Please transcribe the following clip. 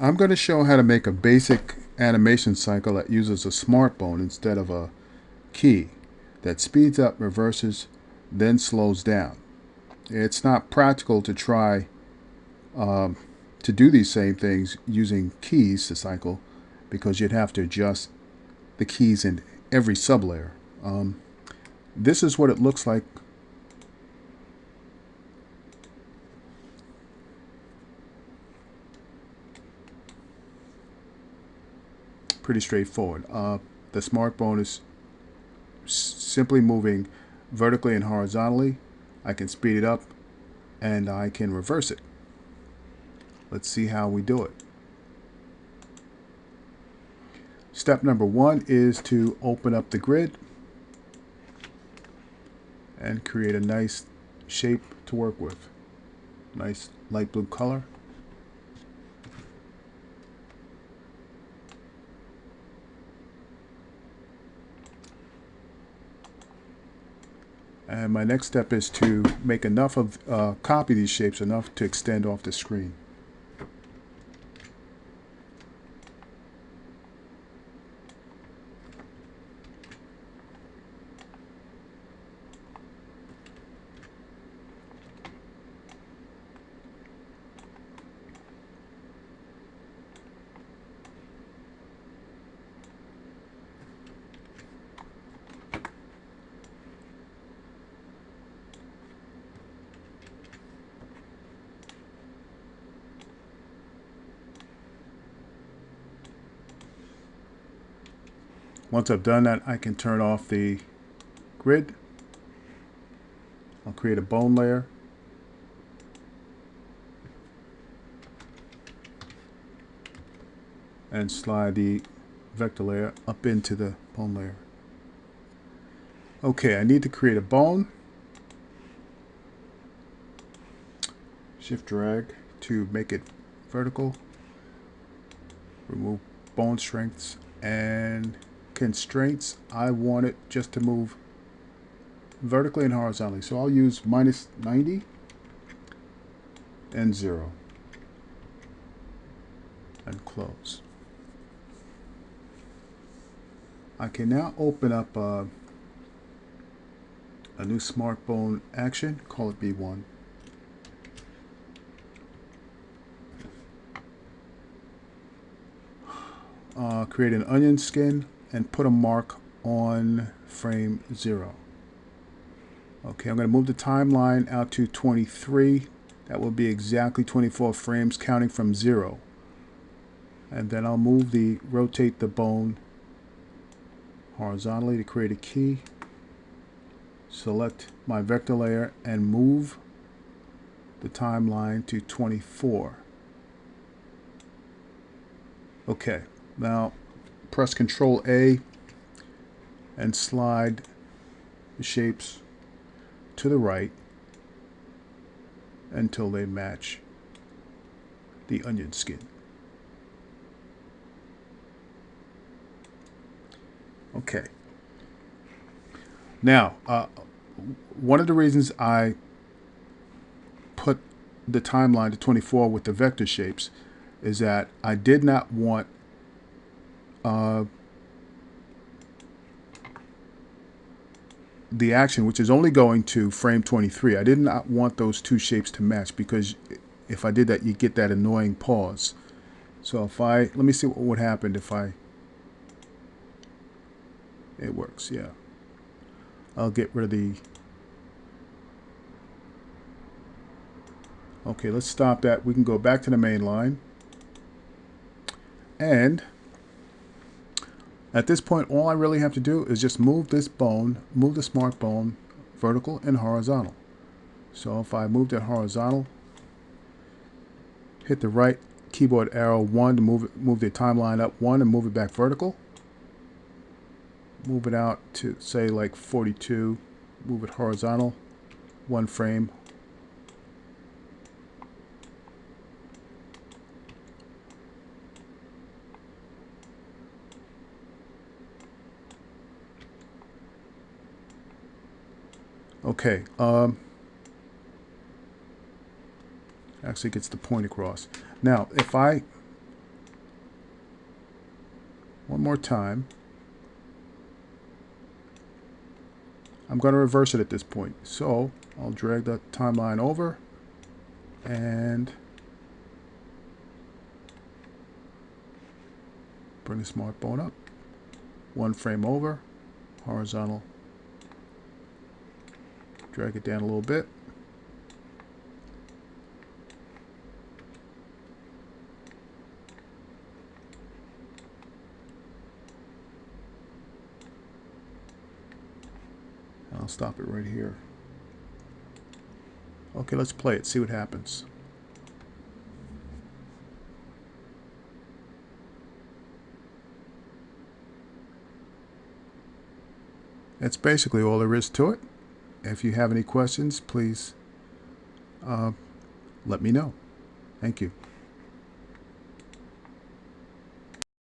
I'm going to show how to make a basic animation cycle that uses a smartbone instead of a key that speeds up, reverses, then slows down. It's not practical to try to do these same things using keys to cycle because you'd have to adjust the keys in every sublayer. This is what it looks like. Pretty straightforward. The smartbone is simply moving vertically and horizontally. I can speed it up and I can reverse it. Let's see how we do it. Step number one is to open up the grid and create a nice shape to work with. Nice light blue color. And my next step is to make enough of, copy these shapes enough to extend off the screen. Once I've done that, I can turn off the grid. I'll create a bone layer. And slide the vector layer up into the bone layer. Okay, I need to create a bone. Shift drag to make it vertical. Remove bone strengths and constraints. I want it just to move vertically and horizontally. So I'll use -90 and 0. And close. I can now open up a new smartbone action, call it B1. Create an onion skin and put a mark on frame 0. Okay, I'm going to move the timeline out to 23. That will be exactly 24 frames counting from 0. And then I'll rotate the bone horizontally to create a key. Select my vector layer and move the timeline to 24. Okay, now press Control A and slide the shapes to the right until they match the onion skin. Okay. Now, one of the reasons I put the timeline to 24 with the vector shapes is that I did not want the action, which is only going to frame 23. I did not want those two shapes to match because if I did that, you get that annoying pause. So let me see what would happen if it works, yeah. I'll get rid of the... Okay, let's stop that. We can go back to the main line. And at this point, all I really have to do is just move this bone, move the smart bone vertical and horizontal. So if I move that horizontal, hit the right keyboard arrow 1 to move the timeline up 1 and move it back vertical. Move it out to say like 42, move it horizontal, 1 frame. Okay, actually gets the point across. Now, if I one more time. I'm going to reverse it at this point. So I'll drag the timeline over and bring the Smartbone up. One frame over, horizontal. Drag it down a little bit. I'll stop it right here. Okay, let's play it, see what happens. That's basically all there is to it. If you have any questions, please let me know. Thank you.